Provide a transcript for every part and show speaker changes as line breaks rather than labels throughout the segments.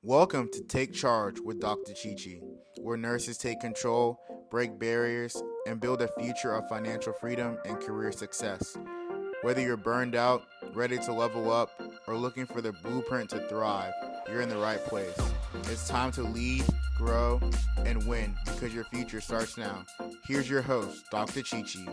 Welcome to Take Charge with Dr. Chichi, where nurses take control, break barriers, and build a future of financial freedom and career success. Whether you're burned out, ready to level up, or looking for the blueprint to thrive, you're in the right place. It's time to lead, grow, and win because your future starts now. Here's your host, Dr. Chichi.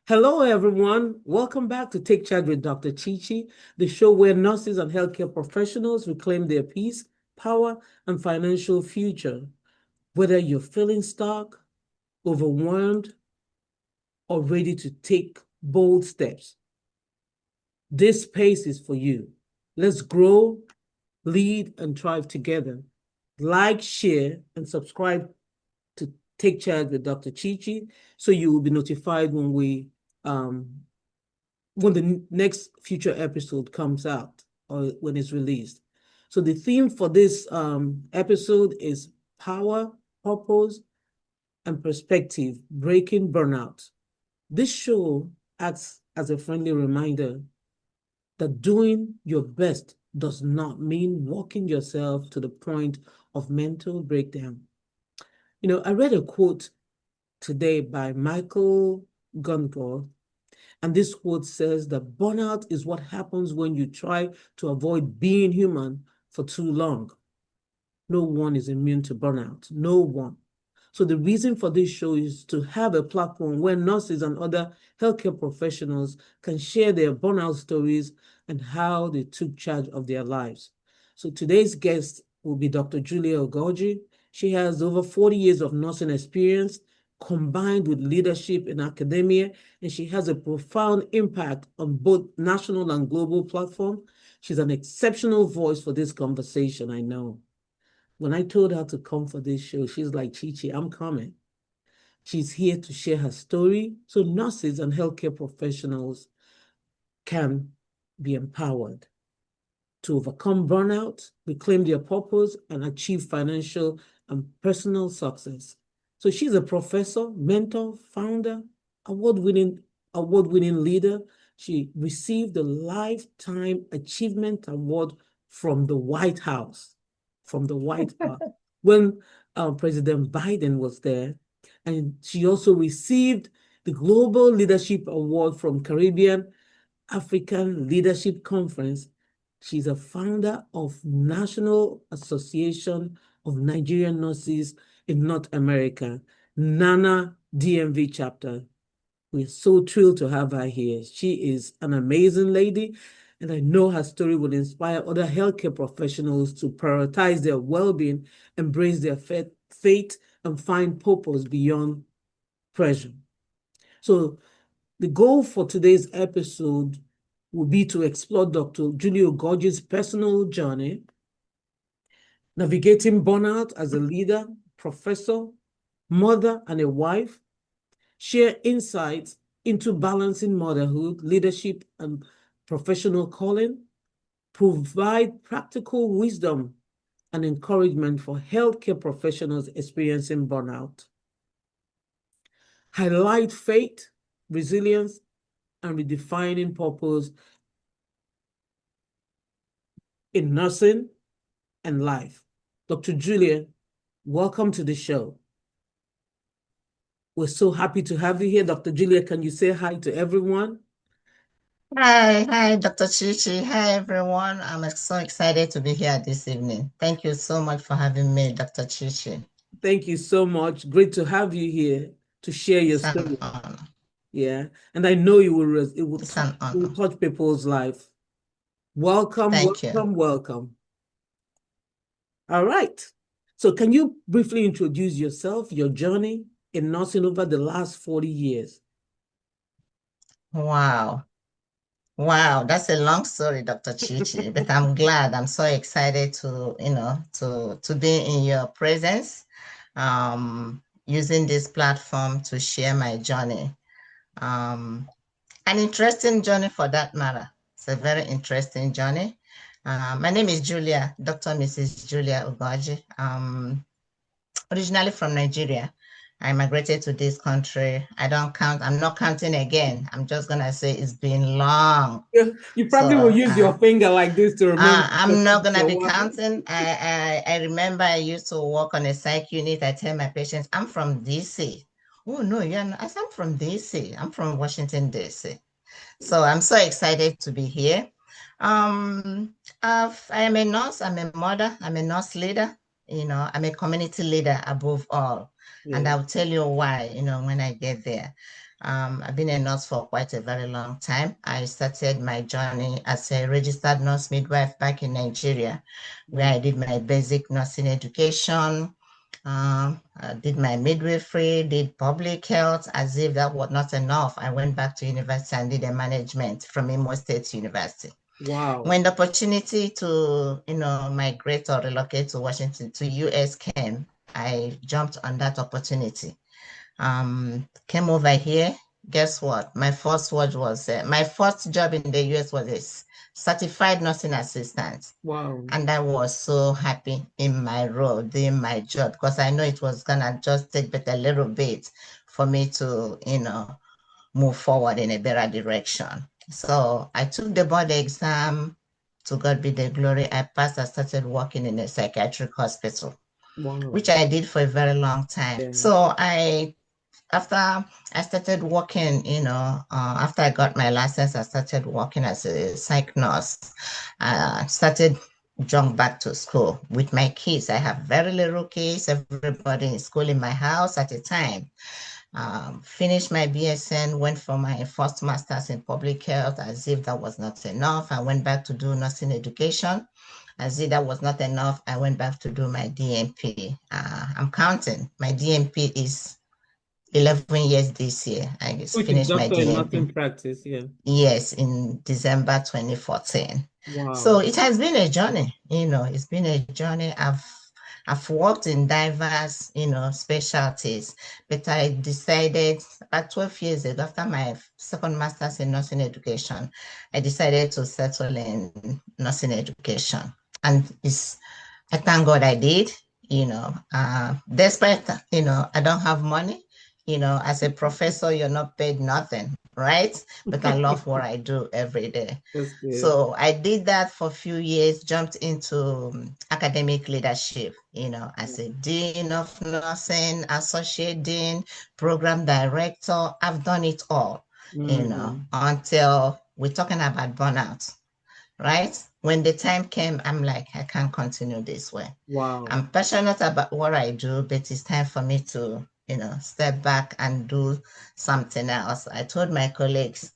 Hello, everyone. Welcome back to Take Charge with Dr. Chichi, the show where nurses and healthcare professionals reclaim their peace, power, and financial future. Whether you're feeling stuck, overwhelmed, or ready to take bold steps, this space is for you. Let's grow, lead, and thrive together. Like, share, and subscribe to Take Charge with Dr. Chichi so you will be notified when the next future episode comes out or when it's released. So the theme for this episode is power, purpose, and perspective, breaking burnout. This show acts as a friendly reminder that doing your best does not mean walking yourself to the point of mental breakdown. I read a quote today by Michael Gungor. And this quote says that burnout is what happens when you try to avoid being human for too long. No one is immune to burnout. No one. So the reason for this show is to have a platform where nurses and other healthcare professionals can share their burnout stories and how they took charge of their lives. So today's guest will be Dr. Julia Ugorji. She has over 40 years of nursing experience combined with leadership in academia, and she has a profound impact on both national and global platforms. She's an exceptional voice for this conversation, I know. When I told her to come for this show, she's like, Chichi, I'm coming. She's here to share her story so nurses and healthcare professionals can be empowered to overcome burnout, reclaim their purpose, and achieve financial and personal success. So she's a professor, mentor, founder, award-winning leader. She received the Lifetime Achievement Award from the White House, when President Biden was there. And she also received the Global Leadership Award from Caribbean African Leadership Conference. She's a founder of National Association of Nigerian Nurses in North America, NANA DMV chapter. We're so thrilled to have her here. She is an amazing lady, and I know her story will inspire other healthcare professionals to prioritize their well-being, embrace their faith, and find purpose beyond pressure. So the goal for today's episode will be to explore Dr. Julia Ugorji's personal journey, navigating burnout as a leader, professor, mother, and a wife, share insights into balancing motherhood, leadership, and professional calling, provide practical wisdom and encouragement for healthcare professionals experiencing burnout, highlight faith, resilience, and redefining purpose in nursing and life. Dr. Julia, welcome to the show. We're so happy to have you here. Dr. Julia, can you say hi to everyone?
Hi, Dr. Chichi. Hi, everyone. I'm so excited to be here this evening. Thank you so much for having me, Dr. Chichi.
Thank you so much. Great to have you here to share your
It's an
story.
honor.
Yeah, and I know it will
It's an honor.
touch people's life. Welcome,
Thank you.
welcome. All right. So can you briefly introduce yourself, your journey in nursing over the last 40 years?
Wow. That's a long story, Dr. Chichi, but I'm glad. I'm so excited to be in your presence, using this platform to share my journey. An interesting journey for that matter. It's a very interesting journey. My name is Julia, Dr. Mrs. Julia Ugorji, originally from Nigeria. I migrated to this country. I'm not counting again. I'm just gonna say it's been long.
You probably will
So
use your finger like this to remember
I'm
because
not
it's
gonna
a
be
while.
counting. I remember I used to work on a psych unit. I tell my patients, I'm from DC. Oh no, you're not. I said, I'm from DC. I'm from Washington, DC. So I'm so excited to be here. I am a nurse, I'm a mother, I'm a nurse leader, I'm a community leader above all. And
Yeah.
I'll tell you why, when I get there. I've been a nurse for quite a very long time. I started my journey as a registered nurse midwife back in Nigeria, where
Wow.
I did my basic nursing education. I did my midwifery, did public health. As if that was not enough, I went back to university and did a management from Imo State University.
Wow.
When the opportunity to, migrate or relocate to Washington, to US came, I jumped on that opportunity. Came over here. Guess what? My first job in the US was a certified nursing assistant.
Wow.
And I was so happy in my role, doing my job, because I know it was gonna just take but a little bit for me to, move forward in a better direction. So I took the board exam. To God be the glory. I passed. I started working in a psychiatric hospital,
Wow.
which I did for a very long time.
Yeah.
So after I started working, after I got my license, I started working as a psych nurse. Started jump back to school with my kids. I have very little kids, everybody in school in my house at the time. Finished my BSN, went for my first master's in public health. As if that was not enough, I went back to do nursing education. As if that was not enough, I went back to do my DNP. I'm counting. My DNP is 11 years this year. I just
Which is
finished my
doctor in
DNP.
nursing practice. Yeah.
Yes, in December 2014. So
Wow.
it has been a journey, it's been a journey. I've worked in diverse, specialties, but I decided about 12 years ago, after my second master's in nursing education, I decided to settle in nursing education. And I thank God I did, despite, I don't have money, as a professor, you're not paid nothing, right? But I love what I do every day.
That's good.
So I did that for a few years, jumped into academic leadership, as a dean of nursing, associate dean, program director. I've done it all,
Mm.
until we're talking about burnout, right? When the time came, I'm like, I can't continue this way.
Wow.
I'm passionate about what I do, but it's time for me to, step back and do something else. I told my colleagues,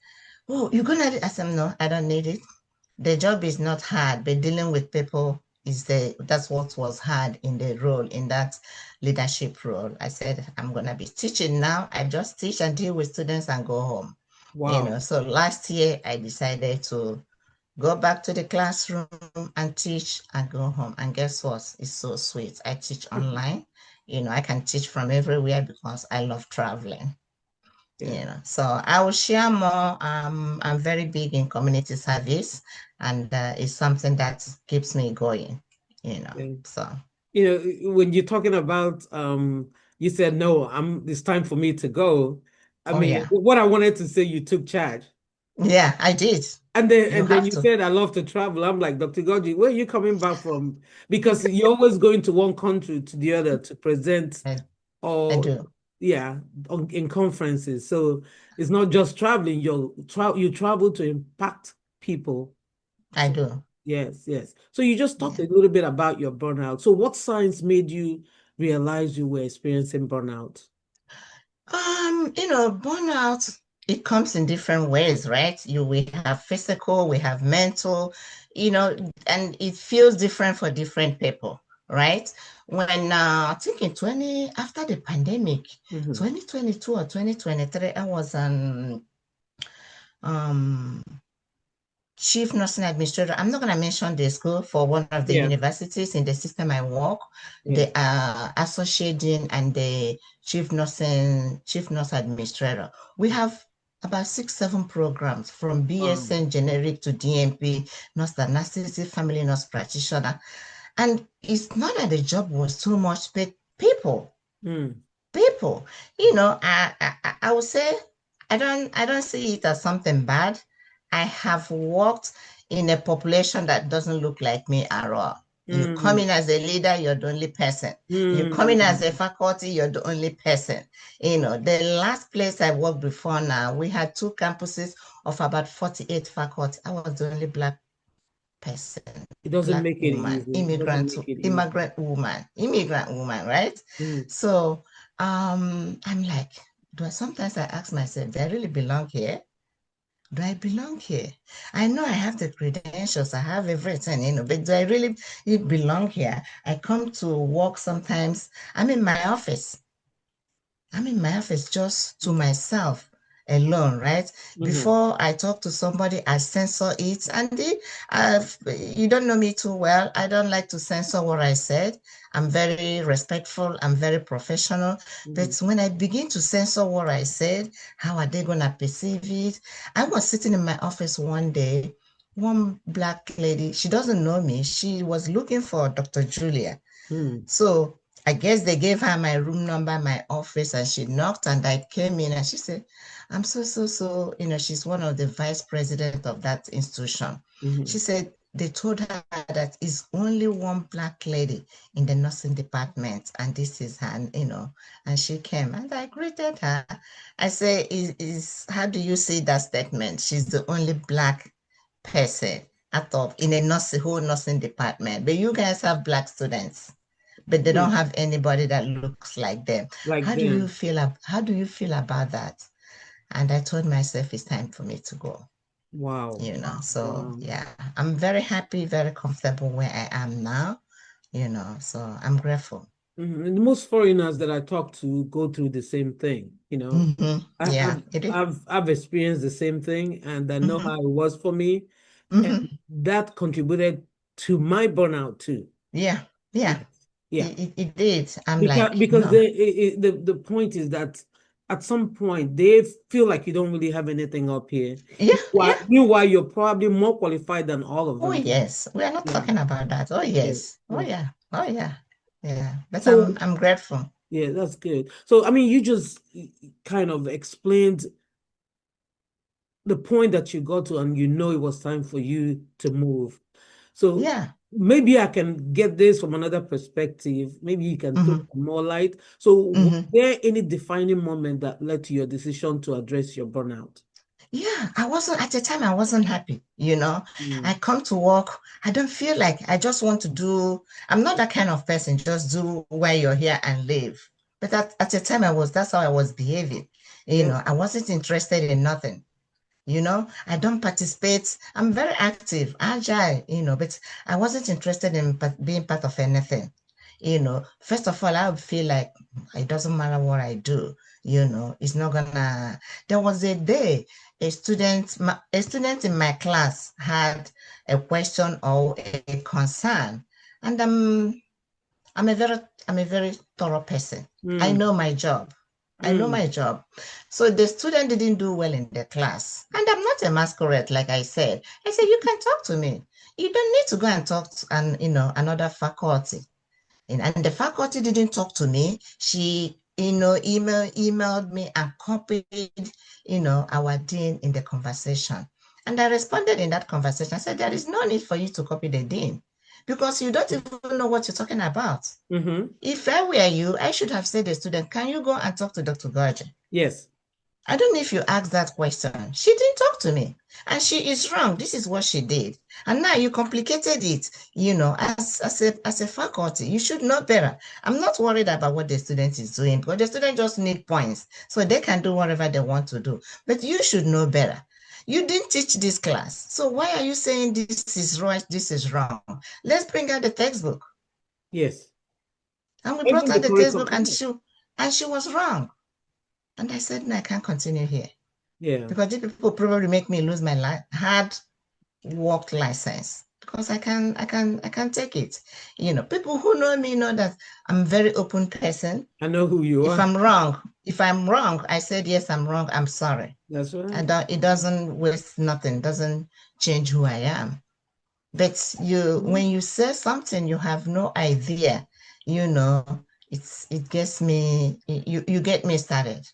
oh, you're gonna, I said, no, I don't need it. The job is not hard, but dealing with people that's what was hard in the role, in that leadership role. I said, I'm gonna be teaching now. I just teach and deal with students and go home.
Wow.
So last year I decided to go back to the classroom and teach and go home. And guess what? It's so sweet. I teach online. I can teach from everywhere because I love traveling.
Yeah.
So I will share more. I'm very big in community service, and it's something that keeps me going.
Yeah.
So
When you're talking about you said no, it's time for me to go. I
oh
mean,
yeah,
what I wanted to say, you took charge.
yeah, I did.
And then
You
and then
have
you
to.
said I love to travel. I'm like, Dr. Goji, where are you coming back from? Because you're always going to one country to the other to present
I
or
do.
yeah, in conferences. So it's not just traveling, you travel to impact people.
I
So
do.
yes, yes. So you just talked
Yeah.
a little bit about your burnout. So what signs made you realize you were experiencing burnout?
Burnout, it comes in different ways, right? We have physical, we have mental, and it feels different for different people, right? When I think in 20, after the pandemic,
Mhm.
2022 or 2023, I was an um chief nursing administrator. I'm not going to mention the school for one of the
Yeah,
universities in the system I work.
yeah.
The associate dean and the chief nurse administrator. We have about 6, 7 programs from
Wow.
BSN generic to DMP, nurse anesthetist, family nurse practitioner. And it's not that the job was too much, but people,
Mm.
people. I would say I don't see it as something bad. I have worked in a population that doesn't look like me at all. You come in as a leader, you're the only person. You come in as a faculty, you're the only person. The last place I worked before now, we had 2 campuses of about 48 faculty. I was the only Black person,
It doesn't
Black
make it
woman,
easy. It doesn't make it easy.
immigrant woman, right? So I'm like, sometimes I ask myself, do I really belong here? Do I belong here? I know I have the credentials, I have everything, but do I really belong here? I come to work sometimes, I'm in my office just to myself alone, right? Before I talk to somebody, I censor it. And you don't know me too well. I don't like to censor what I said. I'm very respectful. I'm very professional. But when I begin to censor what I said, how are they going to perceive it? I was sitting in my office one day, one Black lady, she doesn't know me. She was looking for Dr. Julia. So I guess they gave her my room number, my office, and she knocked, and I came in and she said, I'm so, she's one of the vice president of that institution. She said, they told her that it's only one Black lady in the nursing department, and this is her, and she came and I greeted her. I say, how do you see that statement? She's the only Black person in a whole nursing department, but you guys have Black students, but they don't have anybody that looks like them. How do you feel about that? And I told myself it's time for me to go.
Wow.
Yeah, I'm very happy, very comfortable where I am now, so I'm grateful.
And most foreigners that I talk to go through the same thing,
Yeah,
I've experienced the same thing, and I know how it was for me, and that contributed to my burnout too.
Yeah. It did.
Because the point is that at some point they feel like you don't really have anything up here. Meanwhile, you're probably more qualified than all of them.
Oh yes, we are not talking about that. Oh yes. Oh yeah. Yeah. But
so,
I'm grateful.
Yeah, that's good. So I mean, you just kind of explained the point that you got to, and it was time for you to move. So
yeah,
maybe I can get this from another perspective. Maybe you can throw more light. So was there any defining moment that led to your decision to address your burnout?
Yeah, at the time, I wasn't happy. I come to work, I don't feel like I just want to I'm not that kind of person, just do where you're here and live. But at the time that's how I was behaving. I wasn't interested in nothing. I don't participate. I'm very active, agile, but I wasn't interested in being part of anything. First of all, I would feel like it doesn't matter what I do, it's not gonna. There was a day a student in my class had a question or a concern, and I'm a very thorough person. I know my job. So the student didn't do well in the class. And I'm not a masquerade, like I said. I said, you can talk to me. You don't need to go and talk to another faculty. And the faculty didn't talk to me. She, emailed me and copied, our dean in the conversation. And I responded in that conversation. I said, there is no need for you to copy the dean because you don't even know what you're talking about. If I were you, I should have said to the student, can you go and talk to Dr. Ugorji?
Yes.
I don't know if you asked that question. She didn't talk to me. And she is wrong. This is what she did. And now you complicated it, as a faculty. You should know better. I'm not worried about what the student is doing because the student just need points. So they can do whatever they want to do. But you should know better. You didn't teach this class. So why are you saying this is right, this is wrong? Let's bring out the textbook.
Yes.
And we brought out the textbook and she was wrong. And I said, no, I can't continue here.
Yeah.
Because these people probably make me lose my hard work license because I can take it. People who know me know that I'm a very open person.
I know who you are.
If I'm wrong, I said, yes, I'm wrong. I'm sorry.
That's right.
It doesn't waste nothing, doesn't change who I am. But when you say something, you have no idea, it gets me, you get me started.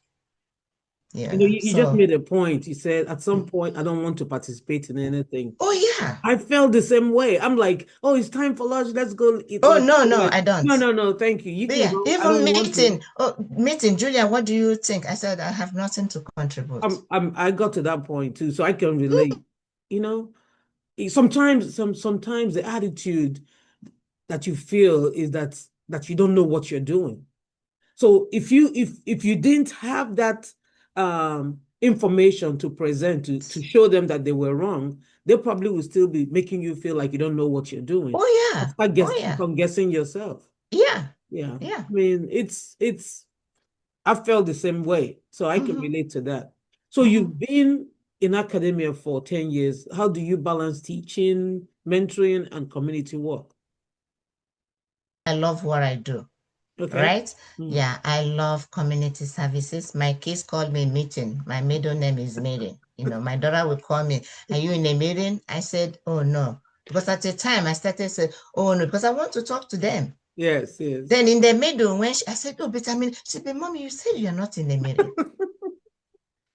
You know, you just
So,
made a point. You said at some point, I don't want to participate in anything.
oh yeah.
I felt the same way. I'm like, oh, it's time for lunch. Let's go eat
Oh
lunch.
no, no,
Like,
I don't.
no, thank you. You can
Yeah,
go. I
even
don't want to.
meeting. Oh, meeting, Julia, what do you think? I said I have nothing to contribute.
I got to that point too, so I can relate. You know, sometimes the attitude that you feel is that you don't know what you're doing. So if you didn't have that information to present to show them that they were wrong, they probably will still be making you feel like you don't know what you're doing.
Oh
And
yeah.
start
Oh
guess keep
yeah.
on guessing yourself.
Yeah.
Yeah.
Yeah.
I mean, it's I felt the same way. So I can
Mm-hmm.
relate to that. So
Mm-hmm.
you've been in academia for 10 years. How do you balance teaching, mentoring, and community work?
I love what I do.
Okay.
Right?
Mm.
Yeah, I love community services. My kids call me meeting. My middle name is meeting. My daughter will call me, are you in a meeting? I said, oh no. Because at the time I started to say, oh no, because I want to talk to them.
Yes, yes.
Then in the middle, when I said, oh, but she said, but mommy, you said you're not in a meeting.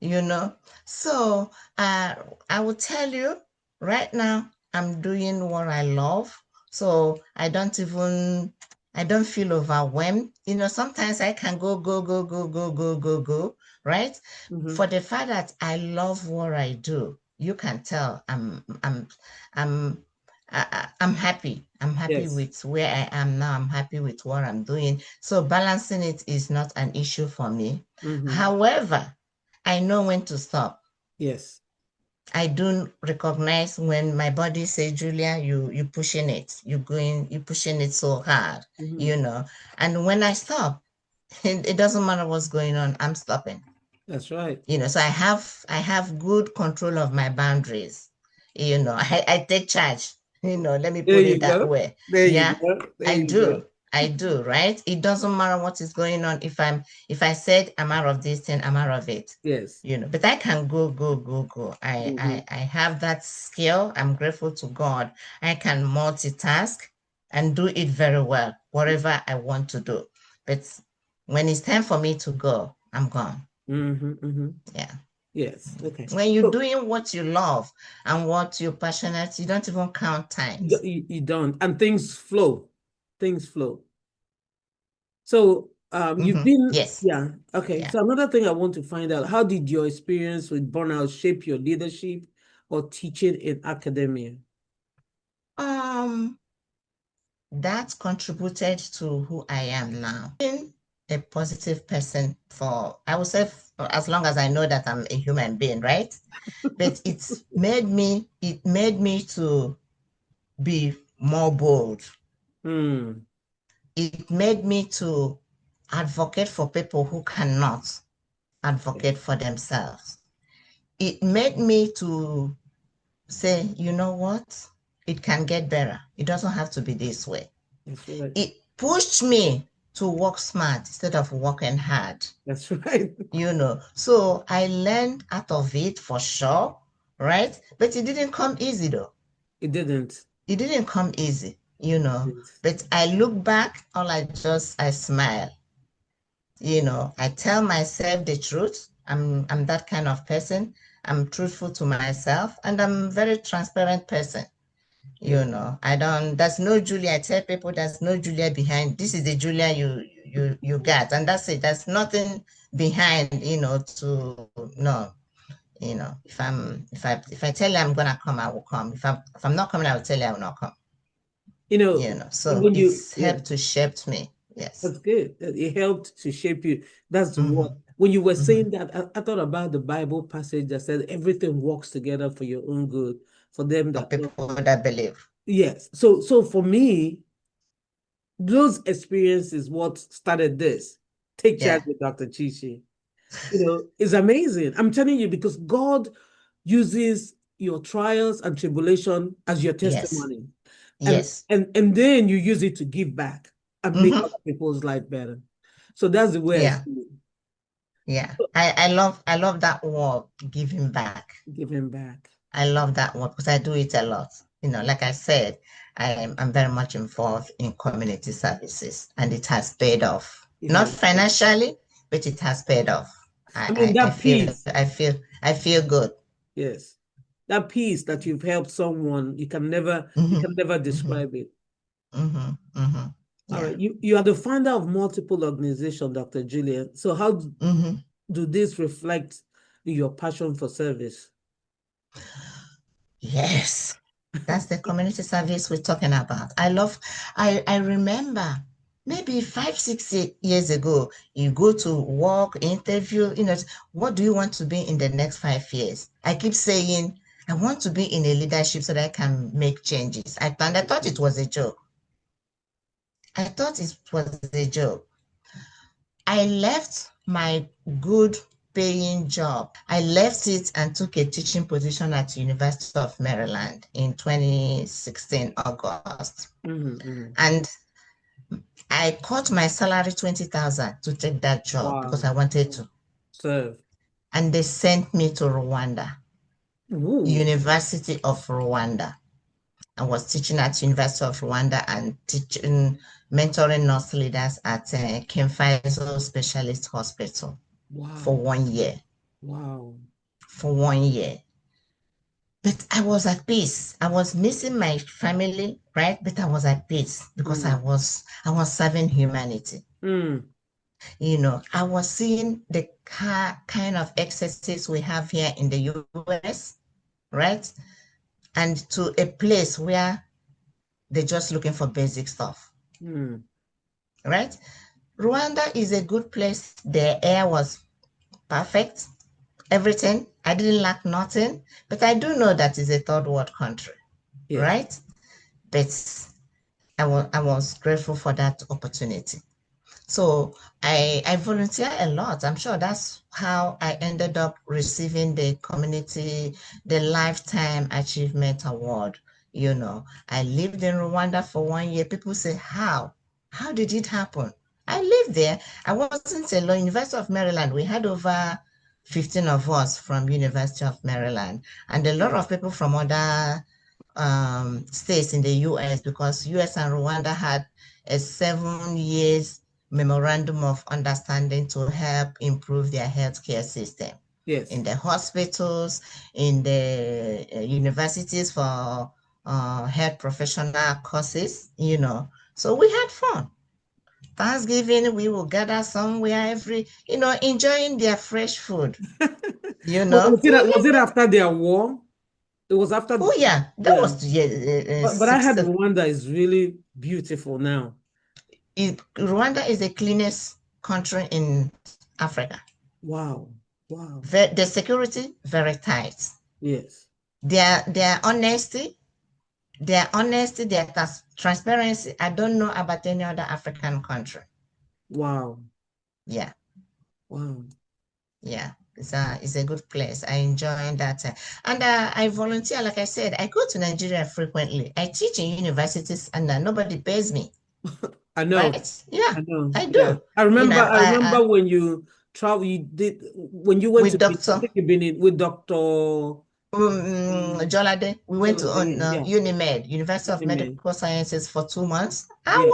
you know. So I will tell you right now, I'm doing what I love. So I don't feel overwhelmed. Sometimes I can go, go, go, go, go, go, go, go, right?
Mhm.
For the fact that I love what I do, you can tell I'm I'm happy. I'm happy
Yes.
with where I am now. I'm happy with what I'm doing. So balancing it is not an issue for me.
Mhm.
However, I know when to stop.
Yes.
I do recognize when my body says, Julia, you pushing it. You pushing it so hard,
Mhm.
you know. And when I stop, it doesn't matter what's going on, I'm stopping.
That's right.
So I have good control of my boundaries. I take charge, let me
There
put
you
it that
go.
way.
There you
Yeah,
go. There
I
you go.
do. I do, right? It doesn't matter what is going on. If I said I'm out of this thing, I'm out of it.
Yes.
But I can go, go, go, go. I,
Mhm.
I I have that skill. I'm grateful to God. I can multitask and do it very well, whatever I want to do. But when it's time for me to go, I'm gone.
Mhm. Mhm.
Yeah.
Yes. Okay.
When you're
So
doing what you love and what you're passionate, you don't even count times.
you don't, and things flow. Things flow. So you've been,
Yes.
yeah. Okay.
Yeah.
So another thing I want to find out: how did your experience with burnout shape your leadership or teaching in academia?
Um, that contributed to who I am now. Being a positive person I would say, as long as I know that I'm a human being, right? But it made me to be more bold.
Mm.
It made me to advocate for people who cannot advocate for themselves. It made me to say, you know what? It can get better. It doesn't have to be this way.
That's right.
It pushed me to work smart instead of working hard.
That's right.
So I learned out of it for sure, right? But it didn't come easy though.
It didn't.
It didn't come easy.
It
But I look back, I smile. I tell myself the truth. I'm that kind of person. I'm truthful to myself and I'm a very transparent person.
Yeah.
I don't, there's no Julia. I tell people there's no Julia behind. This is the Julia you got. And that's it. There's nothing behind, to no. If I tell you I'm gonna come, I will come. If I'm not coming, I will tell you I will not come.
You know,
So
when you,
it's
yeah,
helped to shape me. Yes.
that's good. It helped to shape you. That's what,
Mm-hmm.
when you were
Mm-hmm.
saying that, I thought about the Bible passage that said everything works together for your own good, for them
For
that love.
people that believe.
Yes. So for me, those experiences what started this. Take charge
Yeah.
with Dr. Chichi. It's amazing. I'm telling you, because God uses your trials and tribulation as your
Yes.
testimony. And
Yes.
and then you use it to give back and make
Mm-hmm.
other people's life better. So that's the way I
Yeah.
see it.
Yeah. I love that word, giving back.
Give him back.
I love that word because I do it a lot. Like I said, I'm very much involved in community services, and it has paid off.
It
Not
has.
financially, but it has paid off.
I mean,
I
that
feel
peace,
I feel good.
yes, that peace that you've helped someone, you can never
Mm-hmm, mm-hmm,
describe it.
mm-hmm, mm-hmm.
All
Yeah.
right, you are the founder of multiple organizations, Dr. Julian. So how
Mm-hmm.
do this reflect your passion for service?
Yes. That's the community service we're talking about. I remember maybe 5, 6 years ago, you go to work, interview, what do you want to be in the next 5 years? I keep saying, I want to be in a leadership so that I can make changes. I thought it was a joke. I thought it was a joke. I left my good paying job. I left it and took a teaching position at University of Maryland in 2016 August.
Mm-hmm.
And I cut my salary 20,000 to take that job because
Wow.
I wanted to.
Serve.
And they sent me to Rwanda,
Ooh.
University of Rwanda. I was teaching at University of Rwanda and teaching, mentoring nurse leaders at King Faisal Specialist Hospital for
Wow.
1 year.
Wow.
For 1 year. But I was at peace. I was missing my family, right? But I was at peace because
Mm.
I was serving humanity.
Mm.
I was seeing the kind of excesses we have here in the US, right? And to a place where they're just looking for basic stuff,
Mm.
right? Rwanda is a good place. The air was perfect, everything. I didn't lack nothing, but I do know that it's a third world country,
Yes.
right? But I was grateful for that opportunity. So I volunteer a lot. I'm sure that's how I ended up receiving the Lifetime Achievement Award. I lived in Rwanda for 1 year. People say, how? How did it happen? I lived there. I wasn't alone. University of Maryland, we had over 15 of us from University of Maryland, and a lot of people from other states in the US, because US and Rwanda had a 7 years memorandum of understanding to help improve their healthcare system
Yes.
in the hospitals, in the universities for health professional courses. So we had fun. Thanksgiving, we will gather somewhere enjoying their fresh food.
Was it after their war? It was after,
Oh yeah, that
yeah.
was yeah,
But I
six.
heard Rwanda is really beautiful now.
Rwanda is the cleanest country in Africa.
Wow. Wow.
The security very tight.
Yes.
Their honesty, their transparency. I don't know about any other African country.
Wow.
Yeah,
Wow.
yeah. It's a good place. I enjoy that. And I volunteer, like I said, I go to Nigeria frequently. I teach in universities and nobody pays me,
I know.
right? Yeah,
I know.
I
Yeah.
do.
I remember when you travel, when you went
With
to Benin, I
Dr.
think you've been in with Dr.
Jolade, we went to
Yeah.
UNIMED, University of
Amen.
Medical Sciences, for 2 months.
Yeah.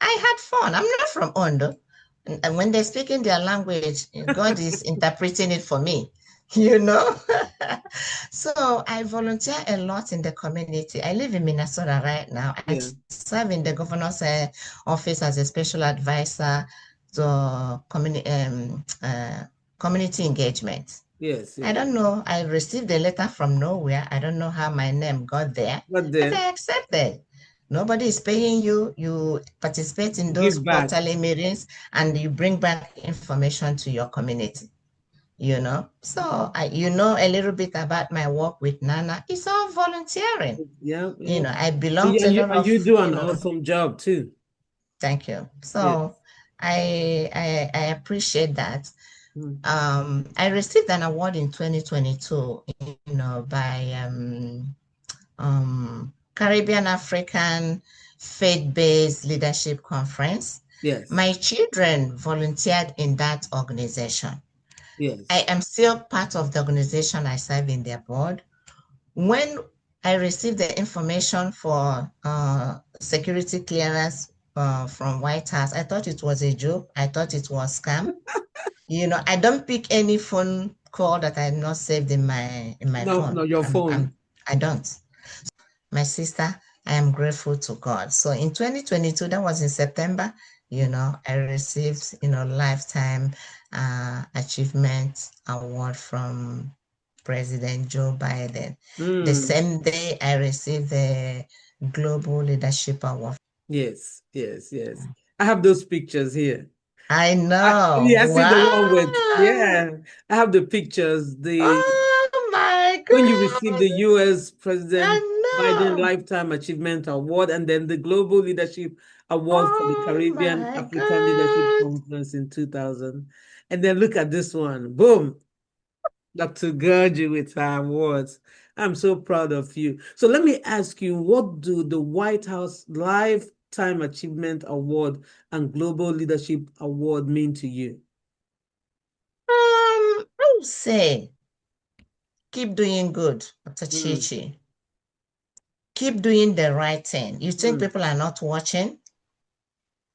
I had fun. I'm not from Ondo. And when they're speaking their language, God is interpreting it for me, you know? So I volunteer a lot in the community. I live in Minnesota right now. I
Yeah.
serve in the governor's office as a special advisor to community engagement.
Yes.
I
Yes.
don't know. I received a letter from nowhere. I don't know how my name got there,
But
but
then
I accepted. Nobody is paying you. You participate in those
give back.
quarterly meetings and you bring back information to your community. So you know a little bit about my work with Nana. It's all volunteering.
Yeah. Yeah.
I belong to a lot
And you
of,
do an awesome job too.
thank you.
Yes.
So I appreciate that.
Mm.
I received an award in 2022, by Caribbean African Faith-Based Leadership Conference.
Yes.
My children volunteered in that organization. I
Yes.
am still part of the organization. I serve in their board. When I received the information for security clearance from White House. I thought it was a joke. I thought it was scam. I don't pick any phone call that I'm not saved in my
No,
phone.
your phone.
I don't. My sister, I am grateful to God. So in 2022, that was in September, I received, lifetime achievement award from President Joe Biden. The same day I received the Global Leadership Award.
Yes. I have those pictures here.
I know.
I see the one with,
Wow.
I have the pictures.
Oh my
When you receive the
God.
US President
I
Biden
know.
Lifetime Achievement Award and then the Global Leadership Award for the
Oh
Caribbean
my
African Leadership
God.
Conference in 2000. And then look at this one. Boom. Dr. Ugorji with her awards. I'm so proud of you. So let me ask you, what do the White House Lifetime Achievement Award and Global Leadership Award mean to you?
I would say keep doing good, Dr. Chichi. Keep doing the right thing. You think people are not watching?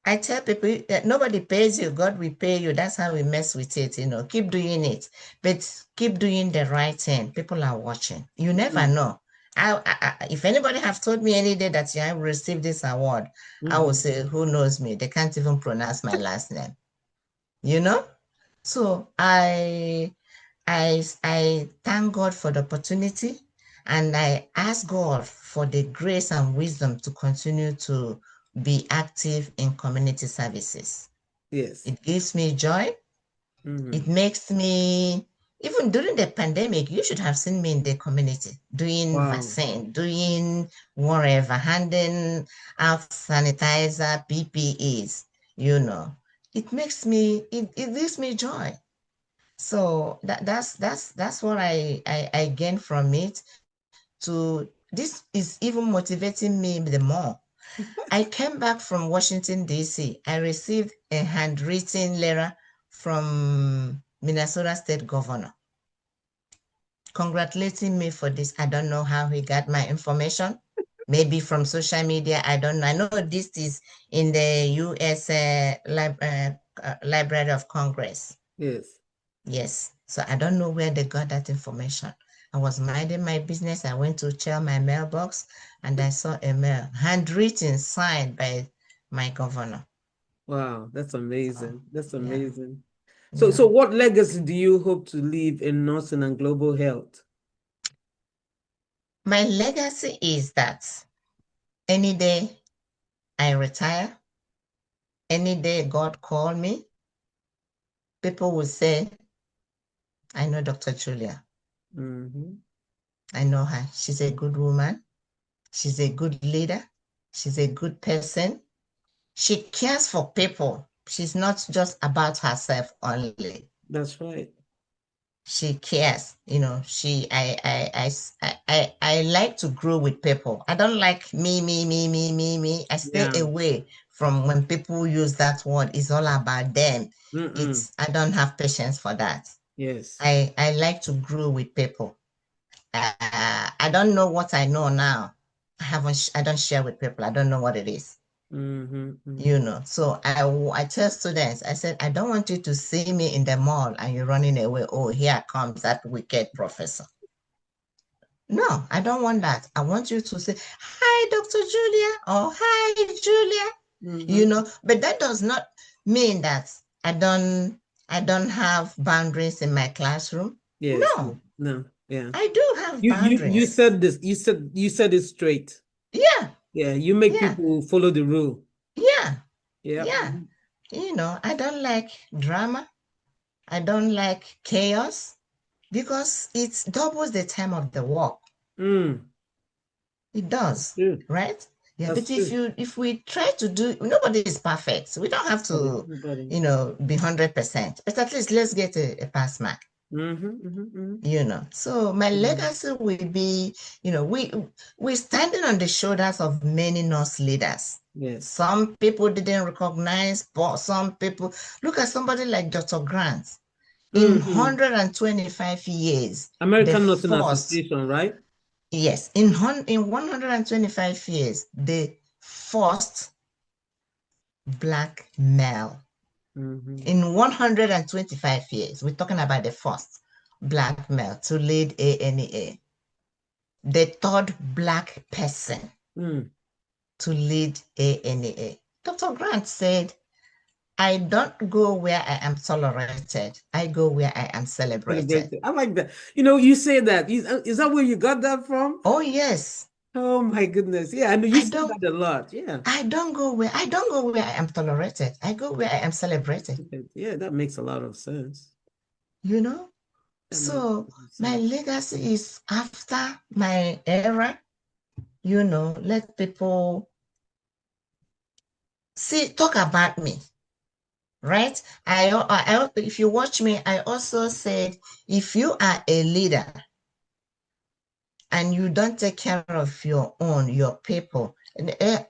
I tell people that nobody pays you, God will pay you. That's how we mess with it, Keep doing it, but keep doing the right thing. People are watching. You never know. If anybody have told me any day that I will receive this award, I will say, who knows me? They can't even pronounce my last name, you know? So I thank God for the opportunity, and I ask God for the grace and wisdom to continue to be active in community services.
Yes.
It gives me joy. It makes me, even during the pandemic, you should have seen me in the community doing vaccine, doing whatever, handing out sanitizer, PPEs, It makes me, it gives me joy. So that's what I gain from it. This is even motivating me the more. I came back from Washington, D.C. I received a handwritten letter from Minnesota State Governor congratulating me for this. I don't know how he got my information. Maybe from social media. I don't know. I know this is in the U.S. Library of Congress.
Yes.
Yes. So I don't know where they got that information. I was minding my business. I went to check my mailbox and I saw a mail, handwritten, signed by my governor.
Wow, that's amazing. That's amazing.
Yeah.
So what legacy do you hope to leave in nursing and global health?
My legacy is that any day I retire, any day God call me, people will say, I know Dr. Julia. I know her. She's a good woman. She's a good leader. She's a good person. She cares for people. She's not just about herself only.
That's right.
She cares, I like to grow with people. I don't like me. I stay away from when people use that word. It's all about them. I don't have patience for that.
Yes.
I like to grow with people. I don't know what I know now. I don't share with people. I don't know what it is. So I tell students, I said, I don't want you to see me in the mall and you're running away. Oh, here comes that wicked professor. No, I don't want that. I want you to say, hi, Dr. Julia, or hi, Julia, but that does not mean that I don't have boundaries in my classroom.
Yes.
No.
Yeah.
I do have boundaries.
You said this. You said it straight.
Yeah.
Yeah. You make people follow the rule.
Yeah.
Yeah.
I don't like drama. I don't like chaos because it doubles the time of the work. It does, right? Yeah, but if we try to do, nobody is perfect. We don't have to, be 100%, but at least let's get a pass mark. So my legacy will be, we're standing on the shoulders of many nurse leaders.
Yes.
Some people didn't recognize, but some people, look at somebody like Dr. Grant. In 125 years.
American Nursing Association, right?
Yes, in 125 years, the first Black male. In 125 years, we're talking about the first Black male to lead ANEA. The third Black person to lead ANEA. Dr. Grant said, I don't go where I am tolerated. I go where I am celebrated.
I like that. You say that. Is that where you got that from?
Oh, yes.
Oh my goodness. Yeah, I know you say that a lot. Yeah.
I don't go where I am tolerated. I go where I am celebrated.
Yeah, that makes a lot of sense.
So my legacy is after my era, let people talk about me. Right? I if you watch me, I also said, if you are a leader and you don't take care of your people, I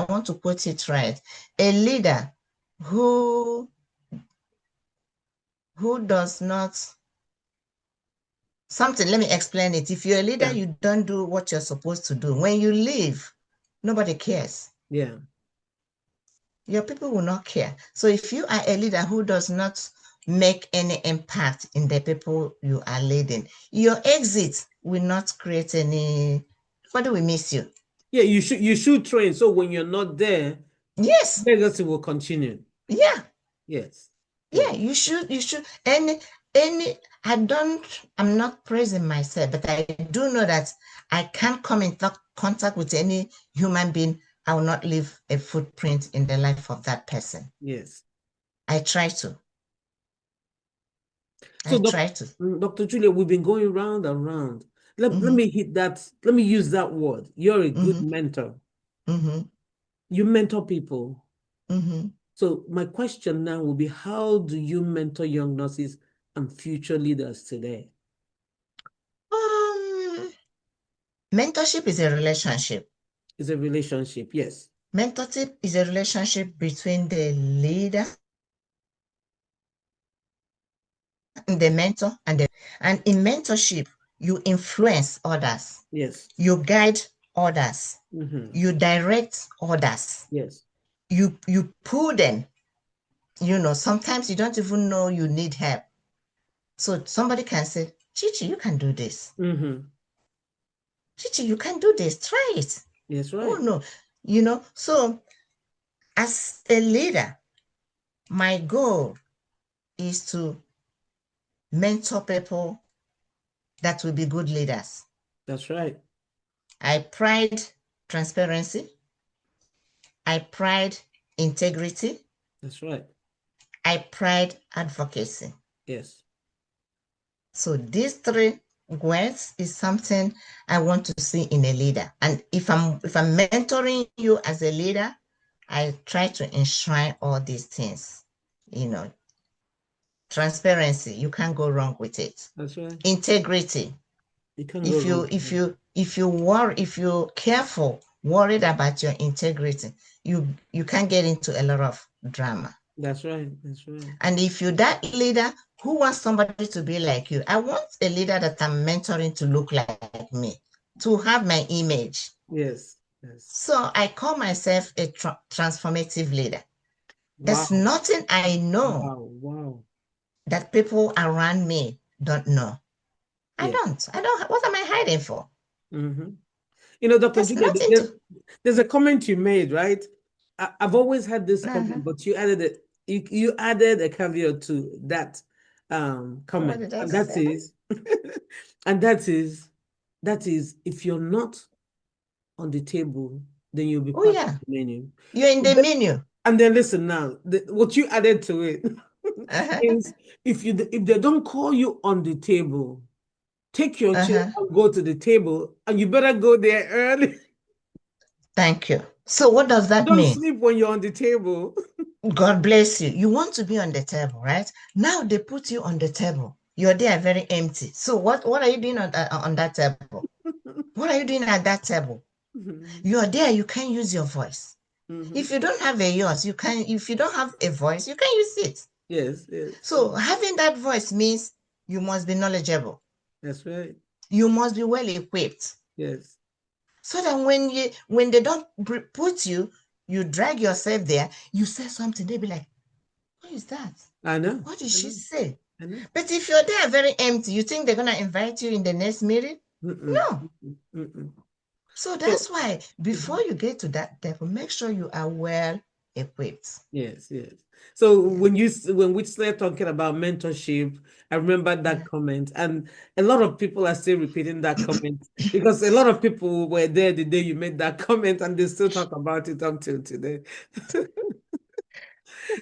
want to put it right. A leader who does not let me explain it. If you're a leader, you don't do what you're supposed to do. When you leave, nobody cares.
Yeah.
Your people will not care. So if you are a leader who does not make any impact in the people you are leading, your exit will not create any, nobody will miss you.
Yeah, you should train. So when you're not there,
yes,
legacy will continue.
Yeah.
Yes.
Yeah, you should. I'm not praising myself, but I do know that I can't come in contact with any human being. I will not leave a footprint in the life of that person.
Yes.
I try to.
So Dr. Julia, we've been going round and round. Let me hit that. Let me use that word. You're a good mentor. You mentor people. So my question now will be, how do you mentor young nurses and future leaders today?
Mentorship is a relationship.
It's a relationship, yes.
Mentorship is a relationship between the leader and the mentor and in mentorship, you influence others.
Yes.
You guide others. You direct others.
Yes.
You pull them. Sometimes you don't even know you need help. So somebody can say, Chichi, you can do this. Chichi, you can do this. Try it.
Yes, right.
Oh, no. So as a leader, my goal is to mentor people that will be good leaders.
That's right.
I pride transparency. I pride integrity.
That's right.
I pride advocacy.
Yes.
So these three words is something I want to see in a leader. And if I'm mentoring you as a leader, I try to enshrine all these things. Transparency, you can't go wrong with it.
That's right.
Integrity. If you're careful, worried about your integrity, you can't get into a lot of drama.
That's right. That's right.
And if you're that leader who wants somebody to be like you, I want a leader that I'm mentoring to look like me, to have my image.
Yes. Yes.
So I call myself a transformative leader. Wow. There's nothing I know that people around me don't know. I don't. What am I hiding for?
Dr. Julia, there's a comment you made, right? I've always had this comment, but you added it. You added a caveat to that comment, and that is, that is, if you're not on the table, then you'll be part of the menu.
You're in the menu.
And then listen now, what you added to it is if they don't call you on the table, take your chair and go to the table, and you better go there early.
Thank you. So what does that mean?
Don't sleep when you're on the table.
God bless you. You want to be on the table, right? Now they put you on the table. You're there very empty. So what are you doing on that table? What are you doing at that table? You're there, you can't use your voice. If you don't have a yours, you can. If you don't have a voice, you can use it.
Yes, yes.
So having that voice means you must be knowledgeable.
That's right.
You must be well equipped.
Yes.
So that when they don't put you, you drag yourself there, you say something, they be like, what is that?
I know.
What did she say?
I know.
But if you're there very empty, you think they're gonna invite you in the next meeting? No. So that's why before you get to that level, make sure you are well equipped.
Yes. So when we started talking about mentorship, I remember that comment, and a lot of people are still repeating that comment because a lot of people were there the day you made that comment, and they still talk about it until today.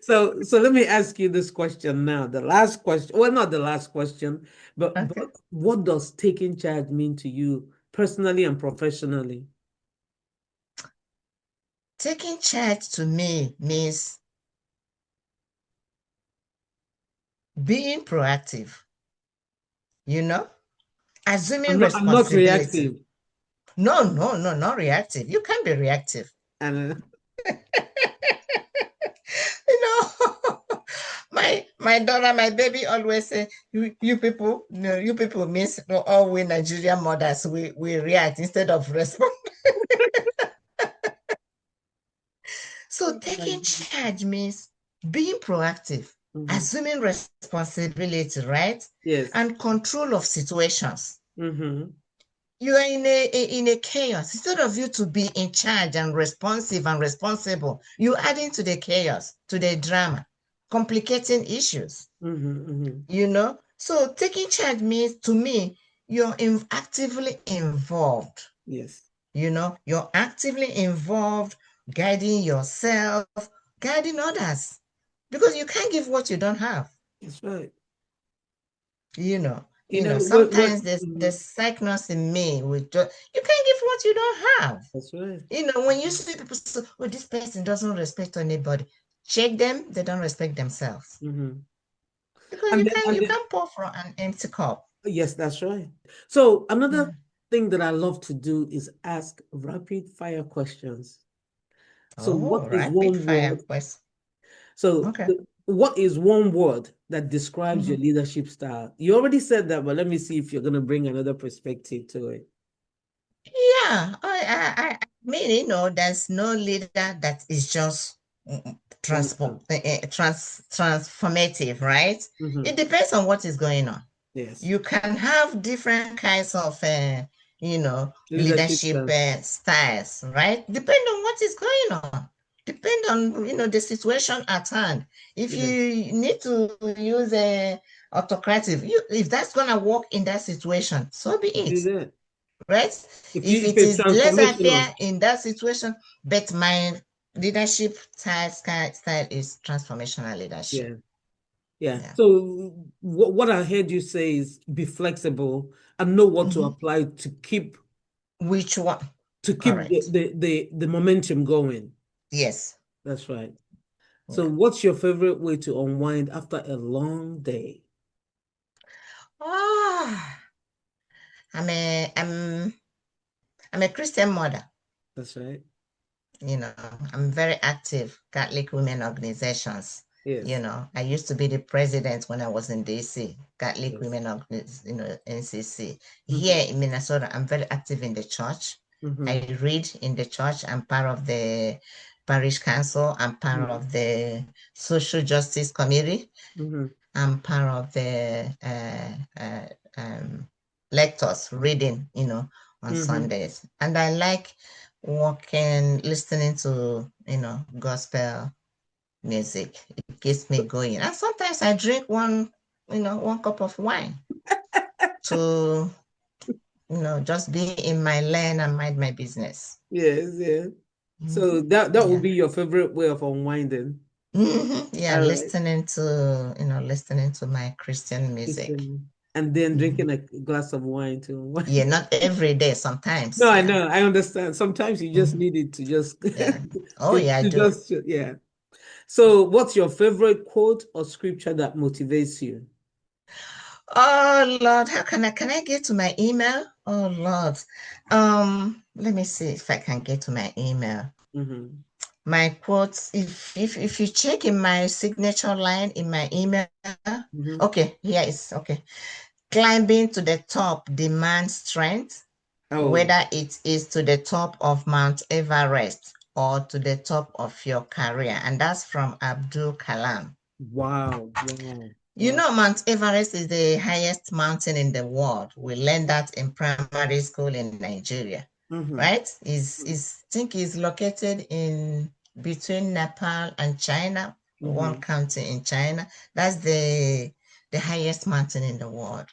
So let me ask you this question now. The last question, well, not the last question, but what does taking charge mean to you personally and professionally?
Taking charge to me means being proactive, assuming
I'm not
responsibility.
reactive.
No, not reactive. You can't be reactive.
And
my daughter, my baby always say, you people, you people means all we Nigerian mothers, we react instead of respond. So taking charge means being proactive, assuming responsibility, right?
Yes.
And control of situations.
Mm-hmm.
You are in a chaos. Instead of you to be in charge and responsive and responsible, you add into the chaos, to the drama, complicating issues. So taking charge means, to me, you're actively involved.
Yes.
You're actively involved, guiding yourself, guiding others, because you can't give what you don't have.
That's right.
Sometimes the sickness in me with you can't give what you don't have.
That's right.
When you see people say, oh, this person doesn't respect anybody, check them, they don't respect themselves. Because you can't pour from an empty cup.
Yes, that's right. So another thing that I love to do is ask rapid fire questions. So what is one word? So what is one word that describes your leadership style? You already said that, but let me see if you're going to bring another perspective to it.
Yeah, I mean, there's no leader that is just transformative, right? It depends on what is going on.
Yes.
You can have different kinds of, leadership styles, right? Depend on what is going on. Depend on, the situation at hand. If you need to use a autocratic, if that's going to work in that situation, so be it. Right? If it is laissez-faire in that situation, but my leadership style is transformational leadership.
Yeah. So what I heard you say is be flexible and know what to apply to keep
which one
to keep the momentum going.
Yes.
That's right. So what's your favorite way to unwind after a long day?
I'm a Christian mother.
That's right.
I'm very active Catholic women organizations.
Yes.
I used to be the president when I was in DC, Catholic Women NCC. Here in Minnesota, I'm very active in the church. I read in the church. I'm part of the parish council. I'm part of the social justice committee. I'm part of the lectures, reading, on Sundays. And I like walking, listening to, gospel music. It keeps me going. And sometimes I drink one cup of wine to, just be in my lane and mind my business.
Yes. So that would be your favorite way of unwinding.
Yeah, listening to my Christian music.
And then drinking a glass of wine too.
Yeah, not every day, sometimes.
No, I know, I understand. Sometimes you just need it to just
I do.
So what's your favorite quote or scripture that motivates you?
Oh Lord, how can I get to my email? Oh Lord. Let me see if I can get to my email. My quotes, if you check in my signature line in my email, okay, here is okay. climbing to the top demands strength, whether it is to the top of Mount Everest or to the top of your career. And that's from Abdul Kalam.
Wow, wow.
You know, Mount Everest is the highest mountain in the world. We learned that in primary school in Nigeria, right? I think it's located in between Nepal and China, one county in China. That's the highest mountain in the world,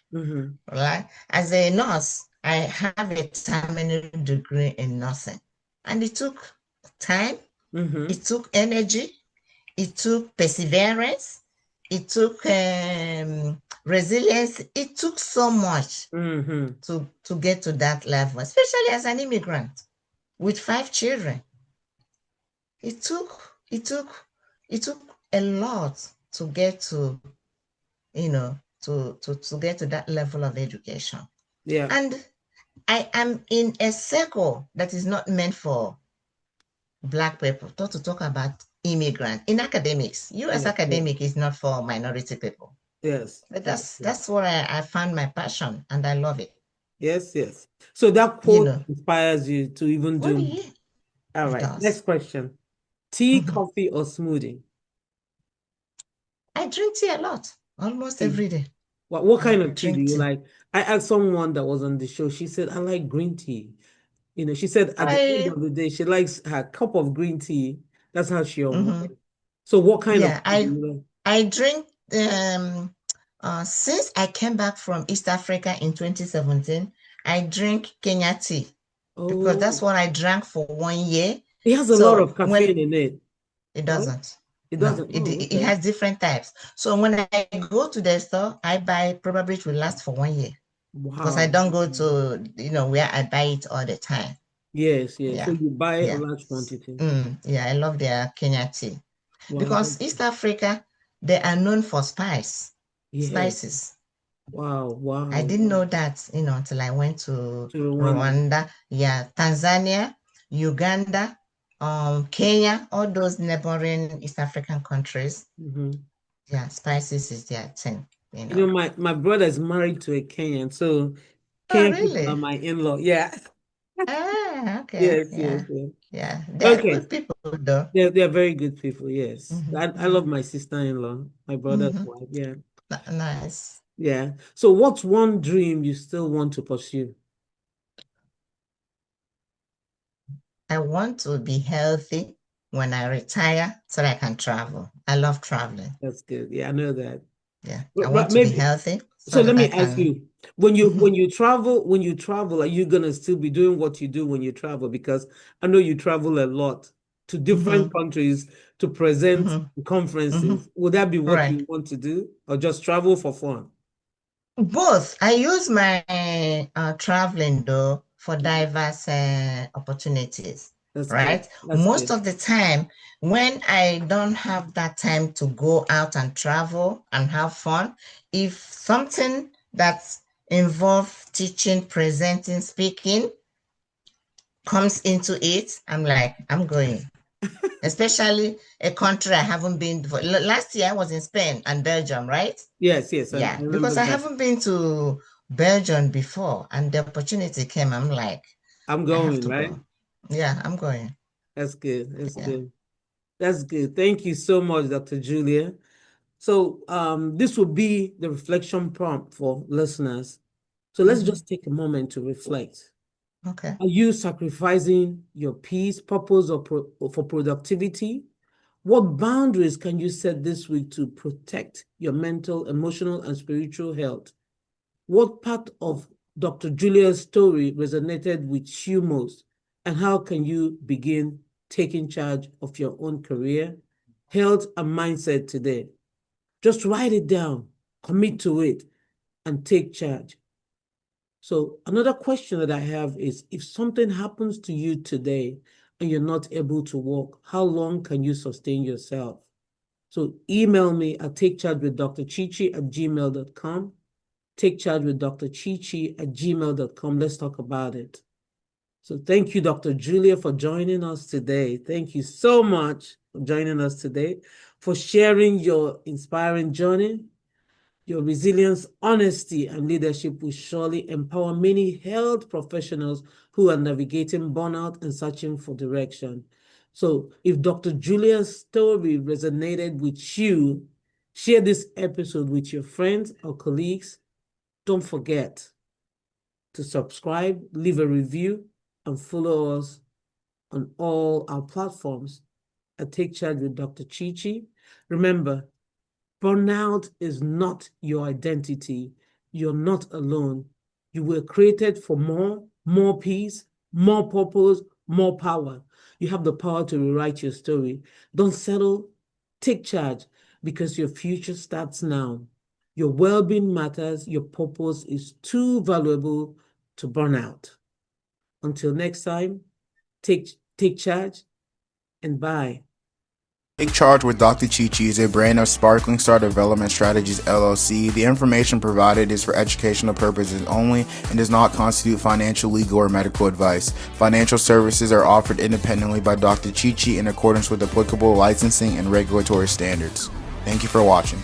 right? As a nurse, I have a terminal degree in nursing, and it took time, it took energy, it took perseverance, it took resilience. It took so much to get to that level, especially as an immigrant with 5 children. It took a lot to get to, to get to that level of education.
Yeah.
And I am in a circle that is not meant for Black people, not to talk about immigrant in academics. You as academic is not for minority people.
Yes.
But that's what I found my passion, and I love it.
Yes, yes. So that quote inspires you to even do.
Yeah.
All right. Next question. Tea, coffee, or smoothie?
I drink tea a lot, almost every day.
What kind of tea do you like? I asked someone that was on the show. She said, I like green tea. She said at the end of the day, she likes her cup of green tea. That's how she unwinds. So what kind of tea do you like?
I drink, since I came back from East Africa in 2017, I drink Kenya tea because that's what I drank for 1 year.
It has a lot of caffeine in it.
It doesn't.
It doesn't.
No, it has different types. So when I go to the store, I buy, probably it will last for 1 year. Wow. Because I don't go to, where I buy it all the time.
Yes, yes. Yeah. So you buy a large quantity.
Yeah, I love their Kenya tea. Wow. Because East Africa, they are known for spices.
Wow, wow.
I didn't know that, until I went to Rwanda. Yeah, Tanzania, Uganda, Kenya, all those neighboring East African countries. Yeah, spices is their thing.
My brother is married to a Kenyan, so Kenyan people are my in-law. Yeah.
Okay.
Yes.
Yeah. They're good people, though.
They're very good people, yes. I love my sister-in-law, my brother's wife. Yeah.
Nice.
Yeah. So what's one dream you still want to pursue?
I want to be healthy when I retire so that I can travel. I love traveling.
That's good. Yeah, I know that.
Yeah. I want to be healthy.
So let me ask you, when you travel, are you gonna still be doing what you do when you travel? Because I know you travel a lot to different countries to present conferences. Would that be what you want to do, or just travel for fun?
Both. I use my traveling though for diverse opportunities. That's right. Most of the time, when I don't have that time to go out and travel and have fun, if something that involves teaching, presenting, speaking comes into it, I'm like, I'm going. Especially a country I haven't been before. Last year I was in Spain and Belgium, right?
Yes.
Yeah, because I haven't been to Belgium before, and the opportunity came. I'm like,
I'm going, right?
Go. Yeah, I'm going.
That's good. That's good. That's good. Thank you so much, Dr. Julia. So this will be the reflection prompt for listeners. So let's just take a moment to reflect.
Okay.
Are you sacrificing your peace, purpose, or for productivity? What boundaries can you set this week to protect your mental, emotional, and spiritual health? What part of Dr. Julia's story resonated with you most? And how can you begin taking charge of your own career, health, and mindset today? Just write it down, commit to it, and take charge. So another question that I have is, if something happens to you today and you're not able to walk, how long can you sustain yourself? So email me at takechargewithdrchichi@gmail.com. takechargewithdrchichi@gmail.com. Let's talk about it. So thank you, Dr. Julia, for joining us today. Thank you so much for joining us today, for sharing your inspiring journey. Your resilience, honesty, and leadership will surely empower many health professionals who are navigating burnout and searching for direction. So if Dr. Julia's story resonated with you, share this episode with your friends or colleagues. Don't forget to subscribe, leave a review, and follow us on all our platforms at Take Charge with Dr. Chichi. Remember, burnout is not your identity. You're not alone. You were created for more peace, more purpose, more power. You have the power to rewrite your story. Don't settle. Take charge because your future starts now. Your well-being matters. Your purpose is too valuable to burn out. Until next time, take charge and bye.
Take Charge with Dr. Chichi is a brand of Sparkling Star Development Strategies LLC. The information provided is for educational purposes only and does not constitute financial, legal, or medical advice. Financial services are offered independently by Dr. Chichi in accordance with applicable licensing and regulatory standards. Thank you for watching.